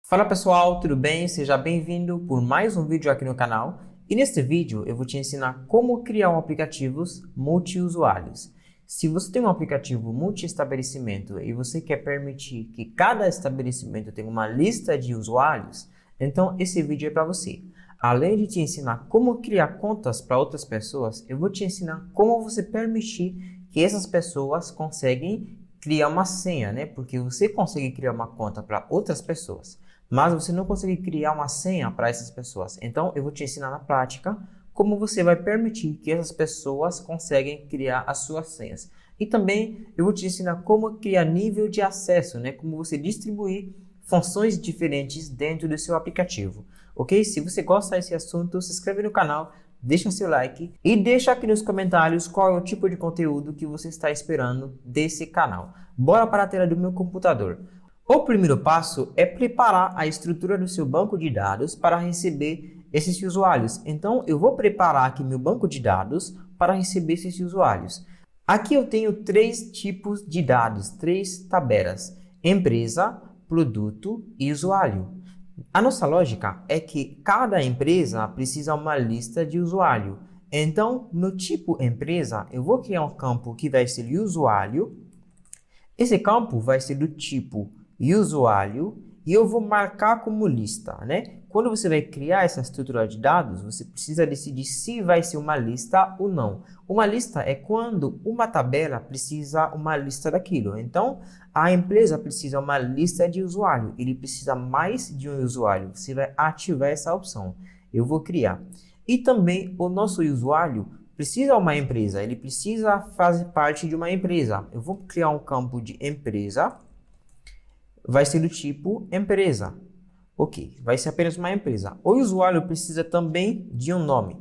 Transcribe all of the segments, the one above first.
Fala pessoal, tudo bem? Seja bem-vindo por mais um vídeo aqui no canal. E neste vídeo eu vou te ensinar como criar aplicativos multi-usuários. Se você tem um aplicativo multi-estabelecimento e você quer permitir que cada estabelecimento tenha uma lista de usuários, então esse vídeo é para você. Além de te ensinar como criar contas para outras pessoas, eu vou te ensinar como você permitir que essas pessoas conseguem criar uma senha, né? Porque você consegue criar uma conta para outras pessoas, mas você não consegue criar uma senha para essas pessoas. Então, eu vou te ensinar na prática como você vai permitir que essas pessoas conseguem criar as suas senhas. E também eu vou te ensinar como criar nível de acesso, né? Como você distribuir funções diferentes dentro do seu aplicativo. Ok? Se você gosta desse assunto, se inscreve no canal, deixa seu like e deixa aqui nos comentários qual é o tipo de conteúdo que você está esperando desse canal. Bora para a tela do meu computador. O primeiro passo é preparar a estrutura do seu banco de dados para receber esses usuários. Então, eu vou preparar aqui meu banco de dados para receber esses usuários. Aqui eu tenho três tipos de dados, três tabelas: empresa, produto e usuário. A nossa lógica é que cada empresa precisa de uma lista de usuário. Então, no tipo empresa, eu vou criar um campo que vai ser usuário. Esse campo vai ser do tipo usuário e eu vou marcar como lista, né? Quando você vai criar essa estrutura de dados, você precisa decidir se vai ser uma lista ou não. Uma lista é quando uma tabela precisa uma lista daquilo. Então, a empresa precisa uma lista de usuário. Ele precisa mais de um usuário. Você vai ativar essa opção. Eu vou criar. E também o nosso usuário precisa uma empresa. Ele precisa fazer parte de uma empresa. Eu vou criar um campo de empresa. Vai ser do tipo empresa. Ok, vai ser apenas uma empresa. O usuário precisa também de um nome.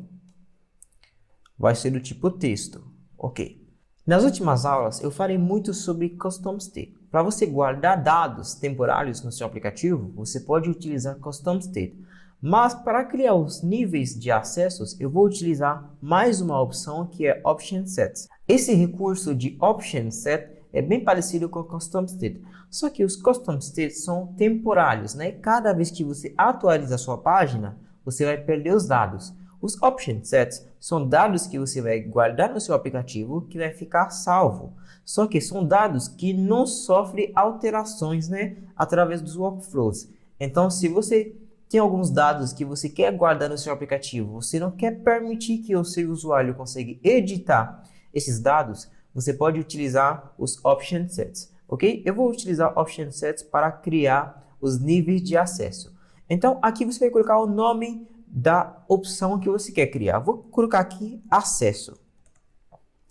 Vai ser do tipo texto. Ok. Nas últimas aulas, eu falei muito sobre Custom State. Para você guardar dados temporários no seu aplicativo, você pode utilizar Custom State. Mas para criar os níveis de acessos, eu vou utilizar mais uma opção que é Option Sets. Esse recurso de Option Set é bem parecido com o Custom State, só que os Custom States são temporários, né? Cada vez que você atualiza a sua página, você vai perder os dados. Os Option Sets são dados que você vai guardar no seu aplicativo que vai ficar salvo. Só que são dados que não sofrem alterações, né? Através dos workflows. Então, se você tem alguns dados que você quer guardar no seu aplicativo, você não quer permitir que o seu usuário consiga editar esses dados, você pode utilizar os Option Sets, ok? Eu vou utilizar Option Sets para criar os níveis de acesso. Então, aqui você vai colocar o nome da opção que você quer criar. Vou colocar aqui acesso.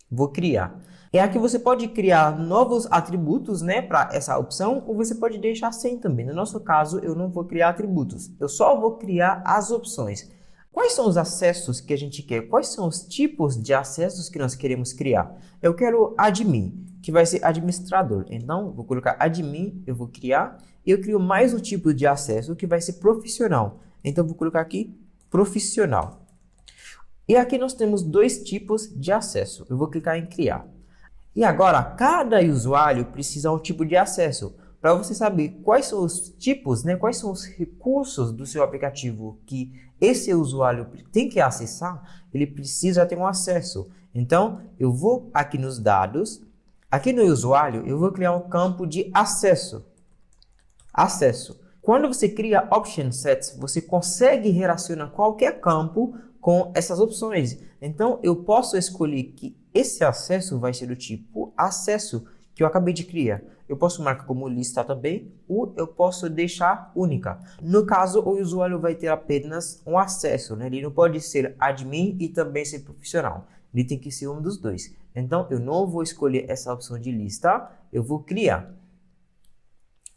Vou criar. E aqui você pode criar novos atributos, né, para essa opção, ou você pode deixar sem também. No nosso caso, eu não vou criar atributos. Eu só vou criar as opções. Quais são os acessos que a gente quer? Quais são os tipos de acessos que nós queremos criar? Eu quero admin, que vai ser administrador. Então, vou colocar admin, eu vou criar. E eu crio mais um tipo de acesso que vai ser profissional. Então, vou colocar aqui profissional. E aqui nós temos dois tipos de acesso. Eu vou clicar em criar. E agora, cada usuário precisa de um tipo de acesso. Para você saber quais são os tipos, né, quais são os recursos do seu aplicativo que esse usuário tem que acessar, ele precisa ter um acesso. Então, eu vou aqui nos dados, aqui no usuário, eu vou criar um campo de acesso. Acesso. Quando você cria Option Sets, você consegue relacionar qualquer campo com essas opções. Então, eu posso escolher que esse acesso vai ser do tipo acesso que eu acabei de criar. Eu posso marcar como lista também, ou eu posso deixar única. No caso, o usuário vai ter apenas um acesso, né? Ele não pode ser admin e também ser profissional. Ele tem que ser um dos dois. Então, eu não vou escolher essa opção de lista, eu vou criar.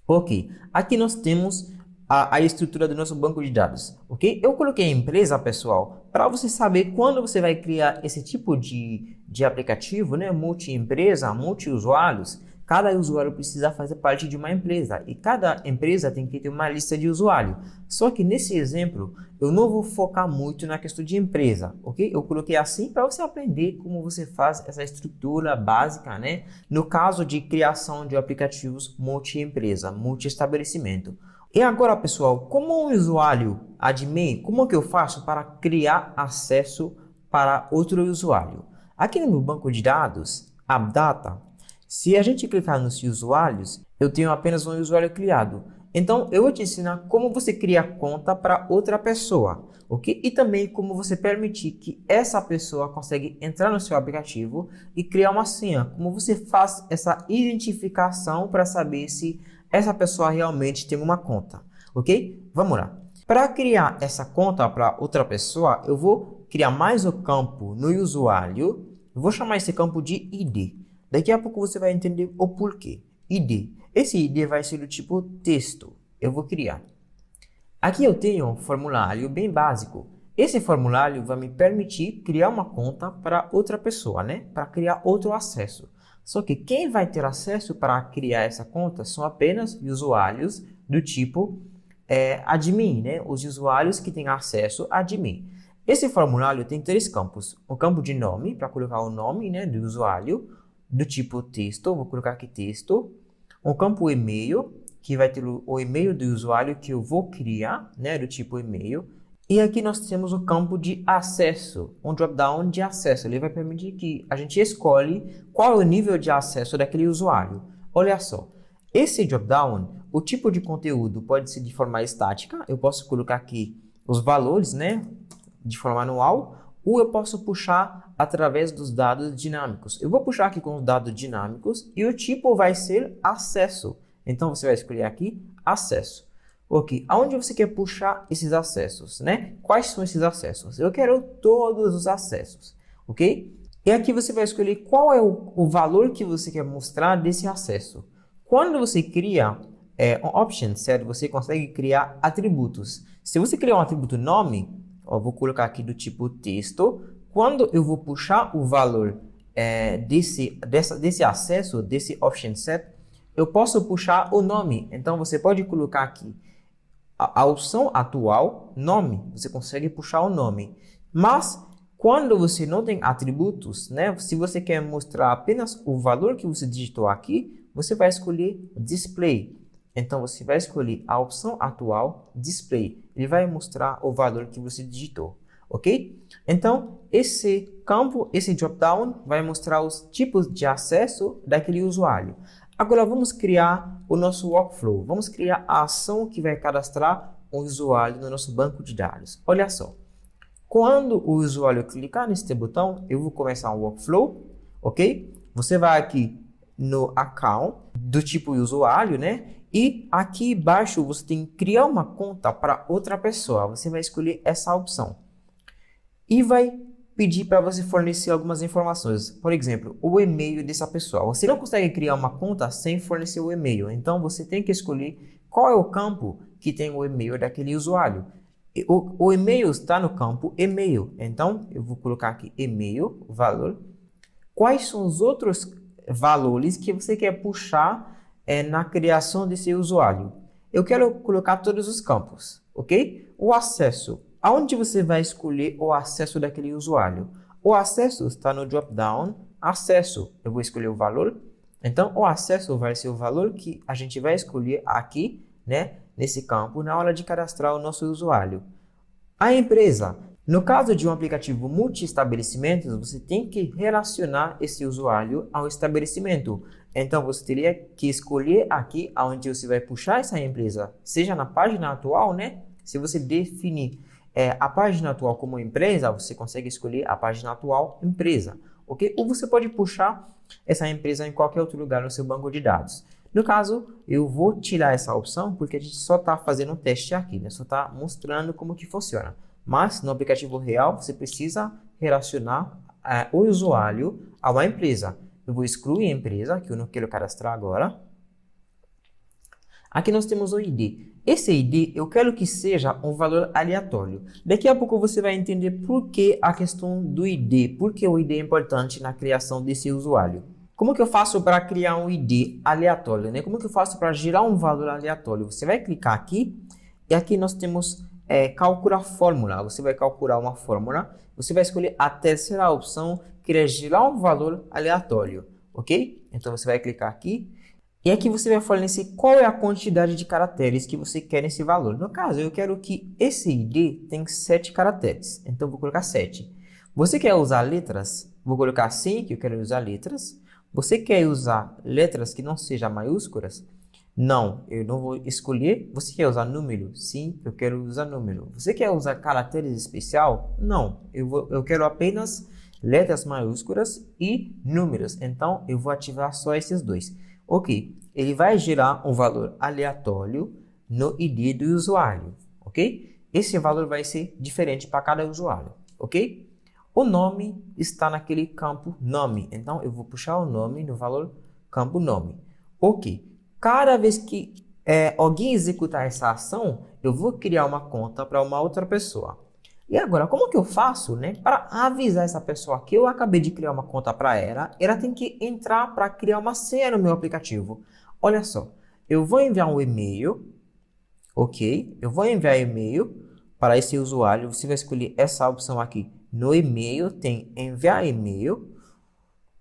Ok, aqui nós temos a estrutura do nosso banco de dados, ok? Eu coloquei a empresa, pessoal, para você saber quando você vai criar esse tipo de aplicativo, né? Multi-empresa, multi-usuários. Cada usuário precisa fazer parte de uma empresa e cada empresa tem que ter uma lista de usuário. Só que nesse exemplo, eu não vou focar muito na questão de empresa, ok? Eu coloquei assim para você aprender como você faz essa estrutura básica, né? No caso de criação de aplicativos multi-empresa, multi-estabelecimento. E agora, pessoal, como um usuário admin, como que eu faço para criar acesso para outro usuário? Aqui no meu banco de dados, AppData, se a gente clicar nos usuários, eu tenho apenas um usuário criado. Então, eu vou te ensinar como você cria conta para outra pessoa, ok? E também como você permitir que essa pessoa consiga entrar no seu aplicativo e criar uma senha. Como você faz essa identificação para saber se essa pessoa realmente tem uma conta, ok? Vamos lá. Para criar essa conta para outra pessoa, eu vou criar mais um campo no usuário. Eu vou chamar esse campo de ID. Daqui a pouco você vai entender o porquê. ID. Esse ID vai ser do tipo texto. Eu vou criar. Aqui eu tenho um formulário bem básico. Esse formulário vai me permitir criar uma conta para outra pessoa, né? Para criar outro acesso. Só que quem vai ter acesso para criar essa conta são apenas usuários do tipo admin, né? Os usuários que têm acesso a admin. Esse formulário tem três campos. O campo de nome, para colocar o nome, né, do usuário, do tipo texto, vou colocar aqui texto. Um campo e-mail, que vai ter o e-mail do usuário que eu vou criar, né, do tipo e-mail. E aqui nós temos o campo de acesso, um drop-down de acesso. Ele vai permitir que a gente escolhe qual é o nível de acesso daquele usuário. Olha só, esse drop-down, o tipo de conteúdo pode ser de forma estática. Eu posso colocar aqui os valores, né, de forma manual, ou eu posso puxar através dos dados dinâmicos. Eu vou puxar aqui com os dados dinâmicos e o tipo vai ser acesso. Então, você vai escolher aqui acesso. Ok, aonde você quer puxar esses acessos, né? Quais são esses acessos? Eu quero todos os acessos, ok? E aqui você vai escolher qual é o valor que você quer mostrar desse acesso. Quando você cria um option set, você consegue criar atributos. Se você criar um atributo nome, eu vou colocar aqui do tipo texto. Quando eu vou puxar o valor desse acesso, desse option set, eu posso puxar o nome. Então, você pode colocar aqui a opção atual, nome. Você consegue puxar o nome. Mas, quando você não tem atributos, né? Se você quer mostrar apenas o valor que você digitou aqui, você vai escolher display. Então, você vai escolher a opção atual, display. Ele vai mostrar o valor que você digitou, ok? Então, esse campo, esse drop-down, vai mostrar os tipos de acesso daquele usuário. Agora, vamos criar o nosso workflow. Vamos criar a ação que vai cadastrar um usuário no nosso banco de dados. Olha só. Quando o usuário clicar nesse botão, eu vou começar um workflow, ok? Você vai aqui no account, do tipo usuário, né? E aqui embaixo você tem que criar uma conta para outra pessoa. Você vai escolher essa opção. E vai pedir para você fornecer algumas informações. Por exemplo, o e-mail dessa pessoa. Você não consegue criar uma conta sem fornecer o e-mail. Então, você tem que escolher qual é o campo que tem o e-mail daquele usuário. O e-mail está no campo e-mail. Então, eu vou colocar aqui e-mail, valor. Quais são os outros valores que você quer puxar na criação desse usuário? Eu quero colocar todos os campos, ok? O acesso. Aonde você vai escolher o acesso daquele usuário? O acesso está no drop-down, acesso. Eu vou escolher o valor. Então, o acesso vai ser o valor que a gente vai escolher aqui, né, nesse campo, na hora de cadastrar o nosso usuário. A empresa. No caso de um aplicativo multi-estabelecimentos, você tem que relacionar esse usuário ao estabelecimento. Então, você teria que escolher aqui onde você vai puxar essa empresa, seja na página atual, né? Se você definir a página atual como empresa, você consegue escolher a página atual empresa, ok? Ou você pode puxar essa empresa em qualquer outro lugar no seu banco de dados. No caso, eu vou tirar essa opção porque a gente só está fazendo um teste aqui, né? Só está mostrando como que funciona. Mas no aplicativo real, você precisa relacionar o usuário a uma empresa. Eu vou excluir a empresa, que eu não quero cadastrar agora. Aqui nós temos o ID. Esse ID eu quero que seja um valor aleatório. Daqui a pouco você vai entender por que a questão do ID, por que o ID é importante na criação desse usuário. Como que eu faço para criar um ID aleatório, né? Como que eu faço para gerar um valor aleatório? Você vai clicar aqui e aqui nós temos calcular fórmula. Você vai calcular uma fórmula. Você vai escolher a terceira opção, que é gerar um valor aleatório, ok? Então você vai clicar aqui. E aqui você vai fornecer qual é a quantidade de caracteres que você quer nesse valor. No caso, eu quero que esse ID tenha 7 caracteres. Então, eu vou colocar 7. Você quer usar letras? Vou colocar sim, que eu quero usar letras. Você quer usar letras que não sejam maiúsculas? Não, eu não vou escolher. Você quer usar número? Sim, eu quero usar número. Você quer usar caracteres especial? Não, eu quero apenas letras maiúsculas e números. Então, eu vou ativar só esses dois. Ok, ele vai gerar um valor aleatório no ID do usuário, ok? Esse valor vai ser diferente para cada usuário, ok? O nome está naquele campo nome, então eu vou puxar o nome no valor campo nome. Ok, cada vez que alguém executar essa ação, eu vou criar uma conta para uma outra pessoa. E agora, como que eu faço, né, para avisar essa pessoa que eu acabei de criar uma conta para ela? Ela tem que entrar para criar uma senha no meu aplicativo. Olha só, eu vou enviar um e-mail, ok? Eu vou enviar e-mail para esse usuário. Você vai escolher essa opção aqui. No e-mail tem enviar e-mail.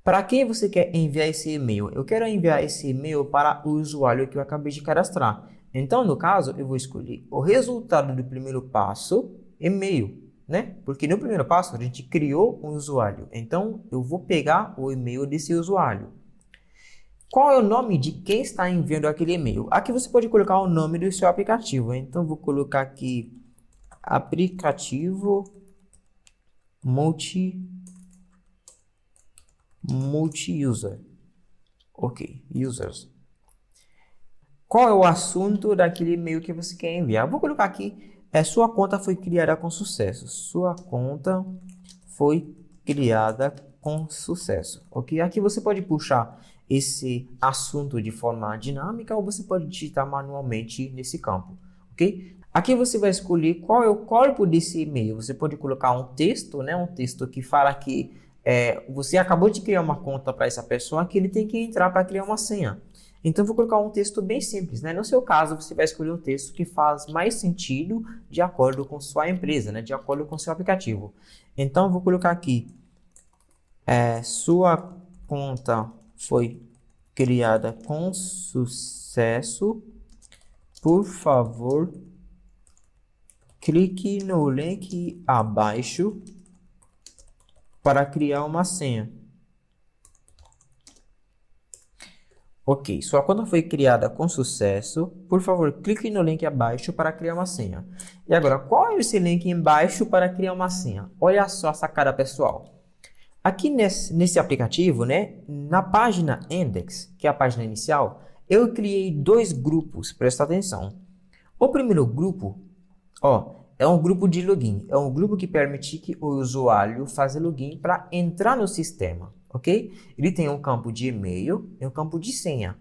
Para quem você quer enviar esse e-mail? Eu quero enviar esse e-mail para o usuário que eu acabei de cadastrar. Então, no caso, eu vou escolher o resultado do primeiro passo, e-mail, né? Porque no primeiro passo a gente criou um usuário. Então, eu vou pegar o e-mail desse usuário. Qual é o nome de quem está enviando aquele e-mail? Aqui você pode colocar o nome do seu aplicativo. Então, vou colocar aqui aplicativo multi-user. Ok, users. Qual é o assunto daquele e-mail que você quer enviar? Vou colocar aqui, sua conta foi criada com sucesso. Sua conta foi criada com sucesso. Ok? Aqui você pode puxar esse assunto de forma dinâmica ou você pode digitar manualmente nesse campo. Ok? Aqui você vai escolher qual é o corpo desse e-mail. Você pode colocar um texto, né? Um texto que fala que você acabou de criar uma conta para essa pessoa que ele tem que entrar para criar uma senha. Então, eu vou colocar um texto bem simples, né? No seu caso, você vai escolher um texto que faz mais sentido de acordo com sua empresa, né? De acordo com seu aplicativo. Então, eu vou colocar aqui, sua conta foi criada com sucesso. Por favor, clique no link abaixo para criar uma senha. Ok, sua conta foi criada com sucesso. Por favor, clique no link abaixo para criar uma senha. E agora, qual é esse link embaixo para criar uma senha? Olha só a sacada, pessoal. Aqui nesse aplicativo, né, na página Index, que é a página inicial, eu criei dois grupos, presta atenção. O primeiro grupo, é um grupo de login. É um grupo que permite que o usuário faça login para entrar no sistema. Ok? Ele tem um campo de e-mail e um campo de senha.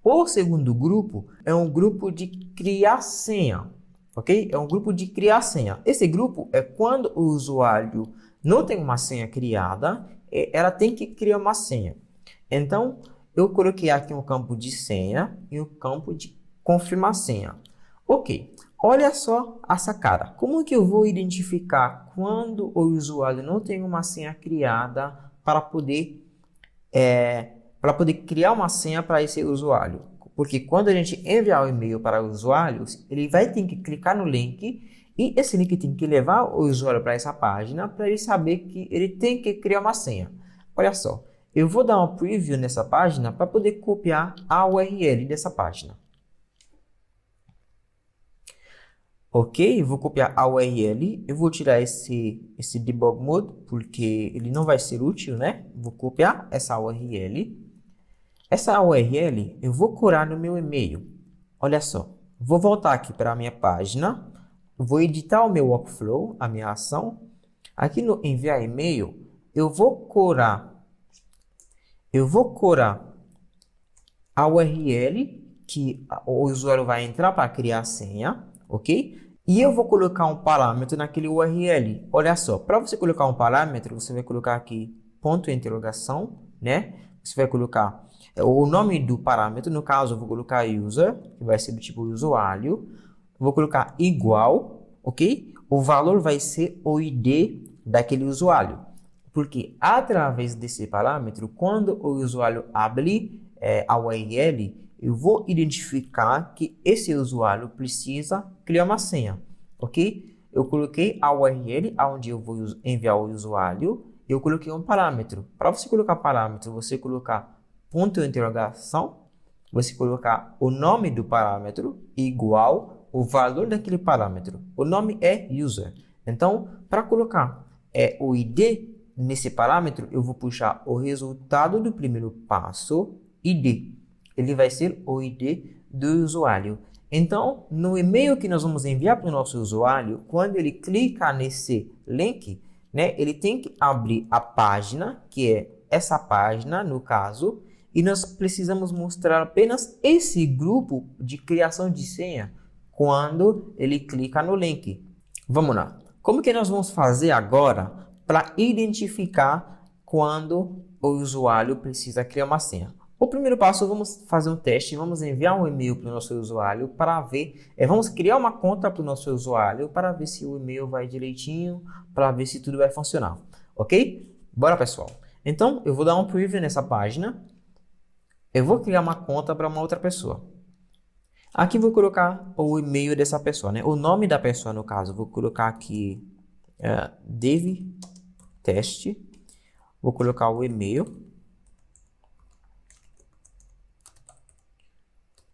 O segundo grupo é um grupo de criar senha, ok? É um grupo de criar senha. Esse grupo é quando o usuário não tem uma senha criada, ela tem que criar uma senha. Então, eu coloquei aqui um campo de senha e um campo de confirmar senha. Ok, olha só a sacada. Como que eu vou identificar quando o usuário não tem uma senha criada para poder criar uma senha para esse usuário? Porque quando a gente enviar o e-mail para os usuários, ele vai ter que clicar no link e esse link tem que levar o usuário para essa página para ele saber que ele tem que criar uma senha. Olha só, eu vou dar um preview nessa página para poder copiar a URL dessa página. Ok, vou copiar a URL, eu vou tirar esse debug mode, porque ele não vai ser útil, né? Vou copiar essa URL. Essa URL eu vou colar no meu e-mail. Olha só, vou voltar aqui para a minha página, vou editar o meu workflow, a minha ação. Aqui no enviar e-mail, eu vou colar a URL que o usuário vai entrar para criar a senha, ok? E eu vou colocar um parâmetro naquele URL. Olha só, para você colocar um parâmetro, você vai colocar aqui ponto de interrogação, né? Você vai colocar o nome do parâmetro, no caso eu vou colocar user, que vai ser do tipo usuário. Vou colocar igual, ok? O valor vai ser o ID daquele usuário. Porque através desse parâmetro, quando o usuário abre a URL, eu vou identificar que esse usuário precisa criar uma senha, ok? Eu coloquei a URL onde eu vou enviar o usuário, eu coloquei um parâmetro. Para você colocar parâmetro, você colocar ponto de interrogação, você colocar o nome do parâmetro igual o valor daquele parâmetro. O nome é user. Então, para colocar o ID nesse parâmetro, eu vou puxar o resultado do primeiro passo, ID. Ele vai ser o ID do usuário. Então, no e-mail que nós vamos enviar para o nosso usuário, quando ele clica nesse link, né, ele tem que abrir a página, que é essa página, no caso, e nós precisamos mostrar apenas esse grupo de criação de senha quando ele clica no link. Vamos lá. Como que nós vamos fazer agora para identificar quando o usuário precisa criar uma senha? O primeiro passo, vamos fazer um teste, vamos enviar um e-mail para o nosso usuário para ver, vamos criar uma conta para o nosso usuário para ver se o e-mail vai direitinho, para ver se tudo vai funcionar, ok? Bora, pessoal. Então, eu vou dar um preview nessa página, eu vou criar uma conta para uma outra pessoa. Aqui vou colocar o e-mail dessa pessoa, né? O nome da pessoa, no caso, vou colocar aqui dev teste, vou colocar o e-mail.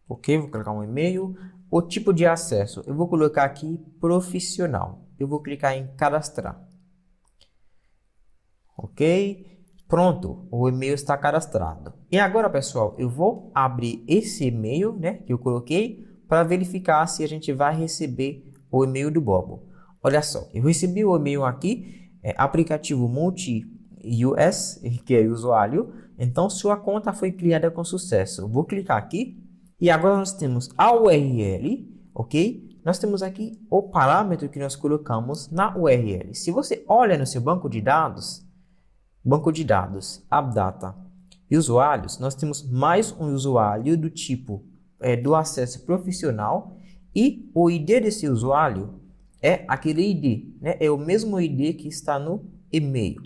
Ok, vou colocar um e-mail. O tipo de acesso, eu vou colocar aqui profissional. Eu vou clicar em cadastrar. Ok, pronto, o e-mail está cadastrado. E agora, pessoal, eu vou abrir esse e-mail, né, que eu coloquei, para verificar se a gente vai receber o e-mail do Bobo. Olha só, eu recebi o e-mail aqui, aplicativo multi-US, que é usuário. Então, sua conta foi criada com sucesso. Eu vou clicar aqui. E agora nós temos a URL, ok? Nós temos aqui o parâmetro que nós colocamos na URL. Se você olha no seu banco de dados, AppData e usuários, nós temos mais um usuário do tipo do acesso profissional e o ID desse usuário é aquele ID, né? É o mesmo ID que está no e-mail.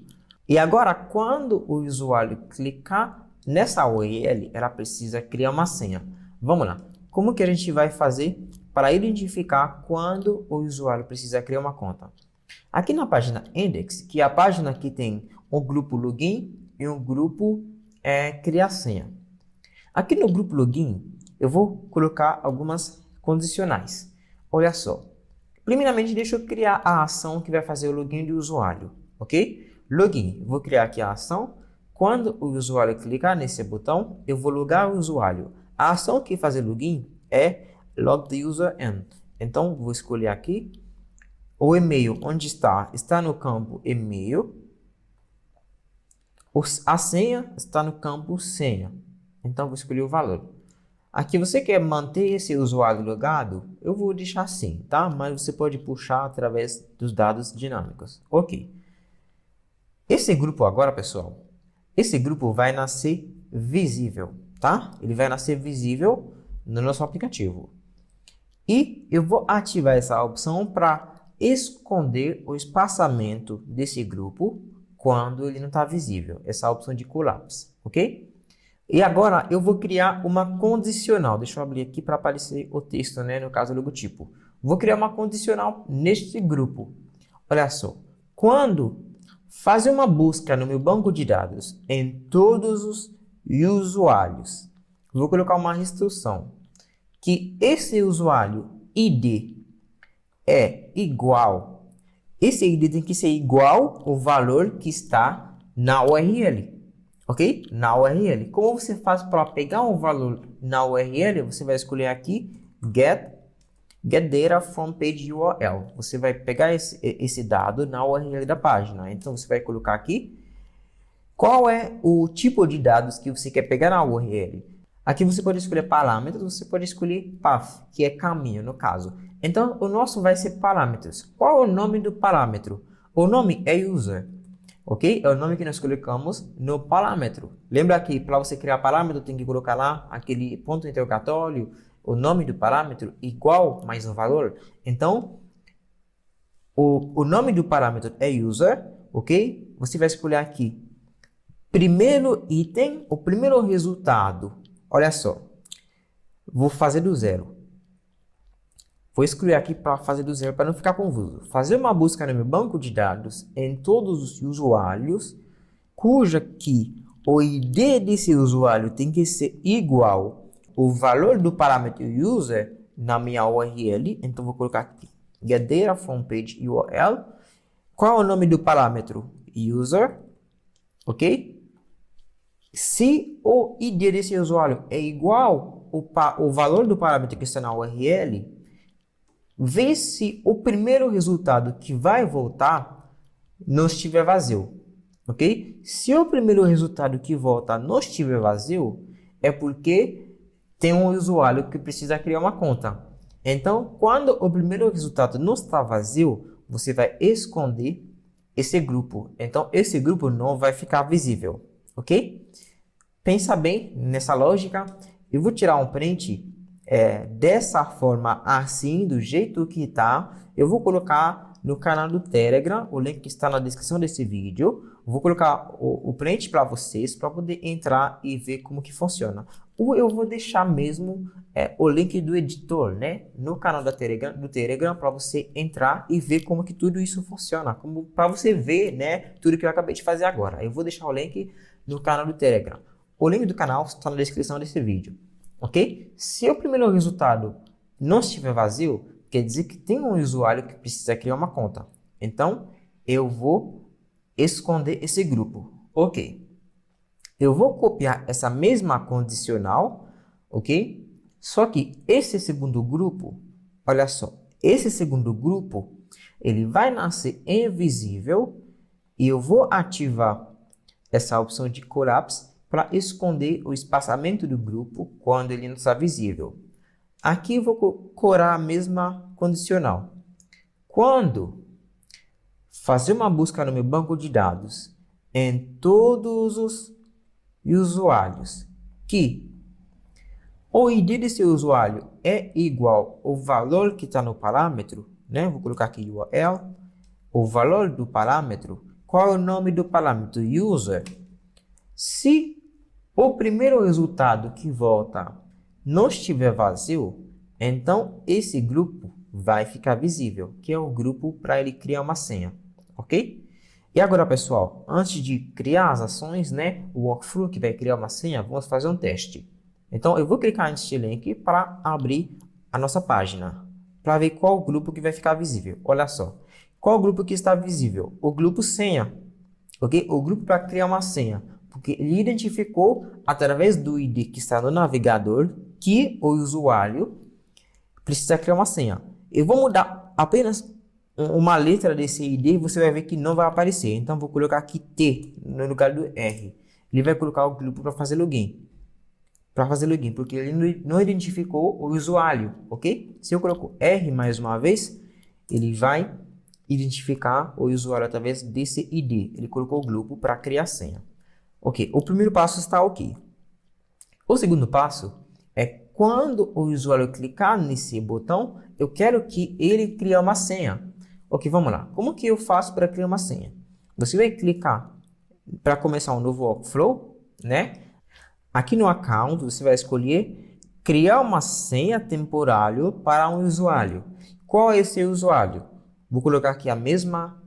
E agora, quando o usuário clicar nessa URL, ela precisa criar uma senha. Vamos lá. Como que a gente vai fazer para identificar quando o usuário precisa criar uma conta? Aqui na página Index, que é a página que tem um grupo Login e um grupo Criar Senha. Aqui no grupo Login, eu vou colocar algumas condicionais. Olha só. Primeiramente, deixa eu criar a ação que vai fazer o login do usuário, ok? Login. Vou criar aqui a ação. Quando o usuário clicar nesse botão, eu vou logar o usuário. A ação que fazer login é log the user in. Então, vou escolher aqui o e-mail onde está no campo e-mail. A senha está no campo senha. Então, vou escolher o valor. Aqui você quer manter esse usuário logado? Eu vou deixar assim, tá? Mas você pode puxar através dos dados dinâmicos. Ok. Esse grupo agora, pessoal, esse grupo vai nascer visível. Tá? Ele vai nascer visível no nosso aplicativo. E eu vou ativar essa opção para esconder o espaçamento desse grupo quando ele não está visível. Essa opção de collapse, ok? E agora eu vou criar uma condicional. Deixa eu abrir aqui para aparecer o texto, né? No caso, o logotipo. Vou criar uma condicional neste grupo. Olha só. Quando fazer uma busca no meu banco de dados em todos os usuários, vou colocar uma restrição que esse usuário ID é igual, esse ID tem que ser igual ao valor que está na URL, ok? Na URL. Como você faz para pegar um valor na URL? Você vai escolher aqui get data from page URL. Você vai pegar esse dado na URL da página. Então você vai colocar aqui qual é o tipo de dados que você quer pegar na URL. Aqui você pode escolher parâmetros, você pode escolher path, que é caminho no caso. Então o nosso vai ser parâmetros. Qual é o nome do parâmetro? O nome é user, ok? É o nome que nós colocamos no parâmetro. Lembra que para você criar parâmetro tem que colocar lá aquele ponto interrogatório, o nome do parâmetro igual mais um valor. Então o nome do parâmetro é user, ok? Você vai escolher aqui primeiro item, o primeiro resultado. Olha só, Vou fazer do zero. Vou excluir aqui para fazer do zero para não ficar confuso. Fazer uma busca no meu banco de dados em todos os usuários, cuja que o ID desse usuário tem que ser igual ao valor do parâmetro user na minha URL. Então vou colocar aqui get data from page URL. Qual é o nome do parâmetro? User, ok? Se o ID desse usuário é igual ao valor do parâmetro que está na URL, vê se o primeiro resultado que vai voltar não estiver vazio, ok? Se o primeiro resultado que volta não estiver vazio, é porque tem um usuário que precisa criar uma conta. Então, quando o primeiro resultado não está vazio, você vai esconder esse grupo. Então, esse grupo não vai ficar visível, ok? Pensa bem nessa lógica. Eu vou tirar um print dessa forma, assim, do jeito que está. Eu vou colocar no canal do Telegram, o link está na descrição desse vídeo. Vou colocar o print para vocês, para poder entrar e ver como que funciona. Ou eu vou deixar mesmo o link do editor, né, no canal do Telegram para você entrar e ver como que tudo isso funciona, para você ver, né, tudo que eu acabei de fazer agora. Eu vou deixar o link no canal do Telegram. O link do canal está na descrição desse vídeo, ok? Se o primeiro resultado não estiver vazio, quer dizer que tem um usuário que precisa criar uma conta. Então, eu vou esconder esse grupo, ok? Eu vou copiar essa mesma condicional, ok? Só que esse segundo grupo, olha só, esse segundo grupo, ele vai nascer invisível e eu vou ativar essa opção de collapse para esconder o espaçamento do grupo quando ele não está visível. Aqui eu vou corar a mesma condicional. Quando fazer uma busca no meu banco de dados em todos os usuários que o ID desse usuário é igual ao valor que está no parâmetro, né? Vou colocar aqui URL, o valor do parâmetro. Qual é o nome do parâmetro? User. Se o primeiro resultado que volta não estiver vazio, então esse grupo vai ficar visível, que é o grupo para ele criar uma senha, ok? E agora, pessoal, antes de criar as ações, né, o workflow que vai criar uma senha, vamos fazer um teste. Então, eu vou clicar neste link para abrir a nossa página, para ver qual grupo que vai ficar visível. Olha só, qual grupo que está visível? O grupo senha, ok? O grupo para criar uma senha, porque ele identificou através do ID que está no navegador que o usuário precisa criar uma senha. Eu vou mudar apenas uma letra desse ID e você vai ver que não vai aparecer. Então, vou colocar aqui T no lugar do R. Ele vai colocar o grupo para fazer login. Porque ele não identificou o usuário, ok? Se eu coloco R mais uma vez, ele vai identificar o usuário através desse ID. Ele colocou o grupo para criar a senha. Ok, o primeiro passo está ok. O segundo passo é quando o usuário clicar nesse botão, eu quero que ele crie uma senha. Ok, vamos lá. Como que eu faço para criar uma senha? Você vai clicar para começar um novo workflow, né? Aqui no account, você vai escolher criar uma senha temporária para um usuário. Qual é esse usuário? Vou colocar aqui a mesma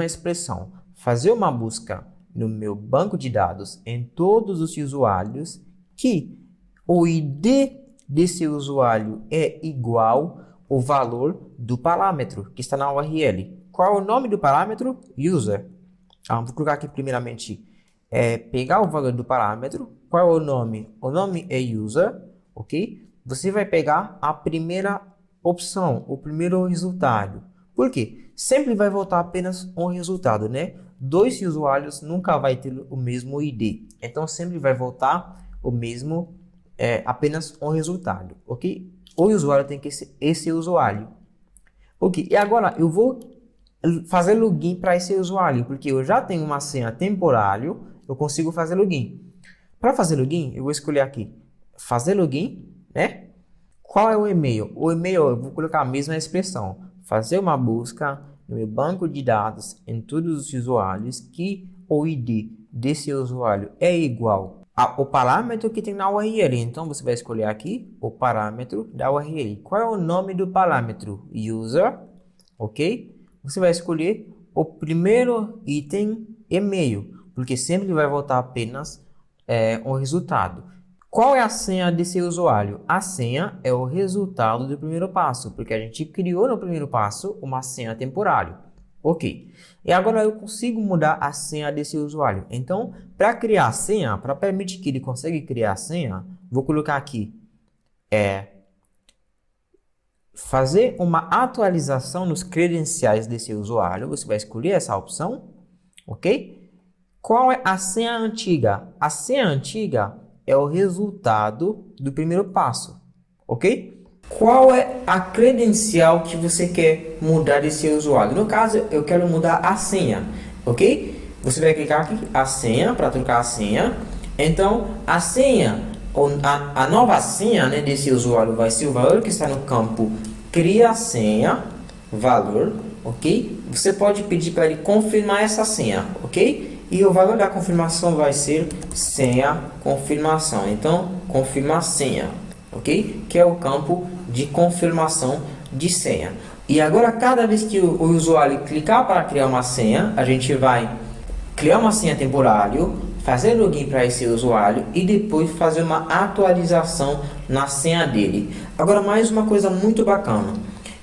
expressão. Fazer uma busca no meu banco de dados em todos os usuários que o ID desse usuário é igual ao valor do parâmetro que está na URL. Qual é o nome do parâmetro? User. Vou colocar aqui primeiramente pegar o valor do parâmetro. Qual é o nome? O nome é user, ok? Você vai pegar a primeira opção, o primeiro resultado. Por quê? Sempre vai voltar apenas um resultado, né? Dois usuários nunca vai ter o mesmo ID. Então, sempre vai voltar o mesmo, apenas um resultado, ok? O usuário tem que ser esse usuário. Ok, e agora eu vou fazer login para esse usuário, porque eu já tenho uma senha temporária, eu consigo fazer login. Para fazer login, eu vou escolher aqui, fazer login, né? Qual é o e-mail? O e-mail, eu vou colocar a mesma expressão, fazer uma busca no meu banco de dados em todos os usuários que o ID desse usuário é igual o parâmetro que tem na URL. Então, você vai escolher aqui o parâmetro da URL. Qual é o nome do parâmetro? User, ok? Você vai escolher o primeiro item e-mail, porque sempre vai voltar apenas um resultado. Qual é a senha desse usuário? A senha é o resultado do primeiro passo, porque a gente criou no primeiro passo uma senha temporária. Ok. E agora eu consigo mudar a senha desse usuário. Então, para criar a senha, para permitir que ele consiga criar a senha, vou colocar aqui fazer uma atualização nos credenciais desse usuário. Você vai escolher essa opção, ok? Qual é a senha antiga? A senha antiga é o resultado do primeiro passo, ok? Qual é a credencial que você quer mudar desse usuário? No caso, eu quero mudar a senha, ok? Você vai clicar aqui, a senha, para trocar a senha. Então, a senha, a nova senha, né, desse usuário vai ser o valor que está no campo cria senha, valor, ok? Você pode pedir para ele confirmar essa senha, ok? E o valor da confirmação vai ser senha confirmação. Então, confirma a senha, ok? Que é o campo de confirmação de senha. E agora, cada vez que o usuário clicar para criar uma senha, a gente vai criar uma senha temporária, fazer login para esse usuário e depois fazer uma atualização na senha dele. Agora, mais uma coisa muito bacana.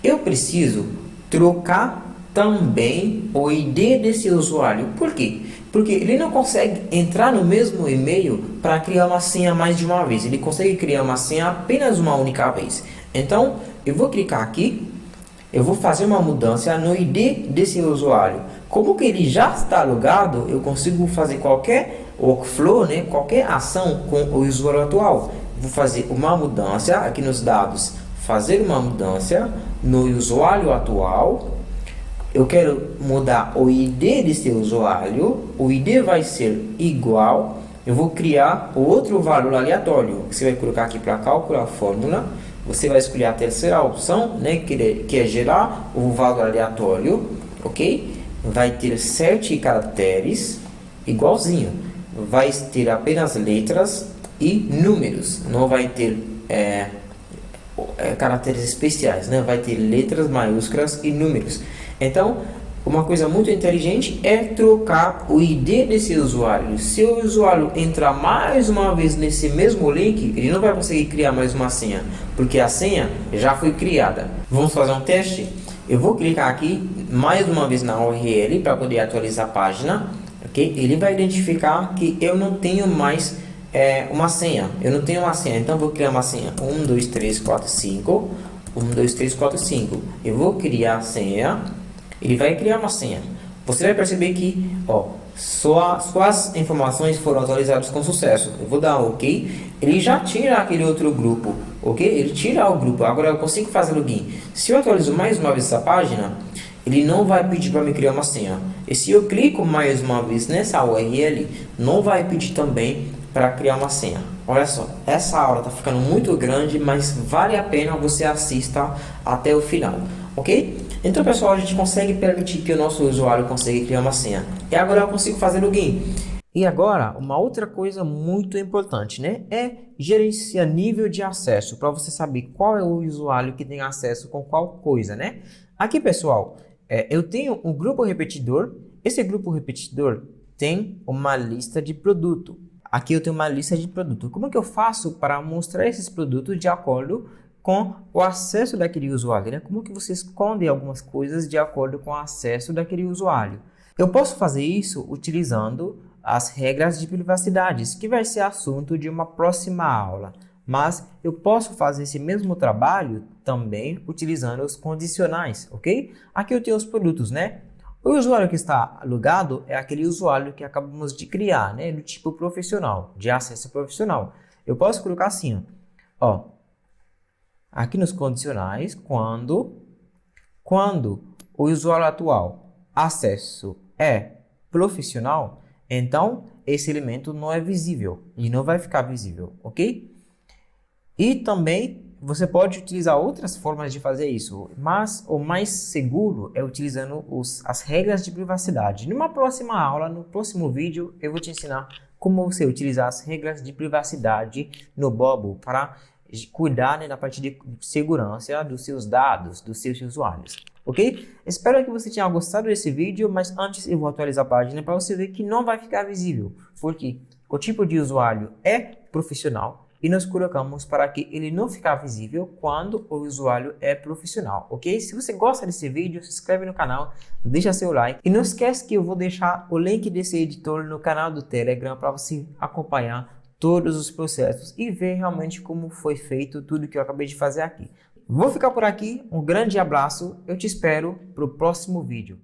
Eu preciso trocar também o ID desse usuário. Por quê? Porque ele não consegue entrar no mesmo e-mail para criar uma senha mais de uma vez. Ele consegue criar uma senha apenas uma única vez. Então, eu vou clicar aqui. Eu vou fazer uma mudança no ID desse usuário. Como que ele já está logado, eu consigo fazer qualquer workflow, né? Qualquer ação com o usuário atual. Vou fazer uma mudança aqui nos dados. Fazer uma mudança no usuário atual. Eu quero mudar o ID desse usuário. O ID vai ser igual. Eu vou criar outro valor aleatório. Você vai colocar aqui para calcular a fórmula. Você vai escolher a terceira opção, né, que é gerar o valor aleatório, ok? Vai ter 7 caracteres, igualzinho. Vai ter apenas letras e números. Não vai ter caracteres especiais, né? Vai ter letras maiúsculas e números. Então, uma coisa muito inteligente é trocar o ID desse usuário. Se o usuário entrar mais uma vez nesse mesmo link, ele não vai conseguir criar mais uma senha, porque a senha já foi criada. Vamos fazer um teste? Eu vou clicar aqui mais uma vez na URL para poder atualizar a página, ok? Ele vai identificar que eu não tenho mais uma senha. Eu não tenho uma senha, então vou criar uma senha 1, 2, 3, 4, 5. 1, 2, 3, 4, 5. Eu vou criar a senha. Ele vai criar uma senha. Você vai perceber que, suas informações foram atualizadas com sucesso. Eu vou dar OK. Ele já tira aquele outro grupo, ok? Ele tira o grupo. Agora eu consigo fazer login. Se eu atualizo mais uma vez essa página, ele não vai pedir para me criar uma senha. E se eu clico mais uma vez nessa URL, não vai pedir também para criar uma senha. Olha só, essa aula está ficando muito grande, mas vale a pena você assista até o final, ok? Então, pessoal, a gente consegue permitir que o nosso usuário consiga criar uma senha. E agora eu consigo fazer login. E agora, uma outra coisa muito importante, né? É gerenciar nível de acesso, para você saber qual é o usuário que tem acesso com qual coisa, né? Aqui, pessoal, eu tenho um grupo repetidor. Esse grupo repetidor tem uma lista de produto. Aqui eu tenho uma lista de produtos. Como é que eu faço para mostrar esses produtos de acordo com o acesso daquele usuário, né? Como que você esconde algumas coisas de acordo com o acesso daquele usuário? Eu posso fazer isso utilizando as regras de privacidade, que vai ser assunto de uma próxima aula. Mas eu posso fazer esse mesmo trabalho também utilizando os condicionais, ok? Aqui eu tenho os produtos, né? O usuário que está logado é aquele usuário que acabamos de criar, né? Do tipo profissional, de acesso profissional. Eu posso colocar assim, ó. Aqui nos condicionais, quando o usuário atual acesso é profissional, então esse elemento não é visível e não vai ficar visível, ok? E também você pode utilizar outras formas de fazer isso, mas o mais seguro é utilizando as regras de privacidade. Numa próxima aula, no próximo vídeo, eu vou te ensinar como você utilizar as regras de privacidade no Bubble para cuidar, né, da parte de segurança dos seus dados, dos seus usuários. Ok? Espero que você tenha gostado desse vídeo, mas antes eu vou atualizar a página para você ver que não vai ficar visível, porque o tipo de usuário é profissional e nós colocamos para que ele não ficar visível quando o usuário é profissional, ok? Se você gosta desse vídeo, se inscreve no canal, deixa seu like e não esquece que eu vou deixar o link desse editor no canal do Telegram para você acompanhar todos os processos e ver realmente como foi feito tudo que eu acabei de fazer aqui. Vou ficar por aqui, um grande abraço, eu te espero para o próximo vídeo.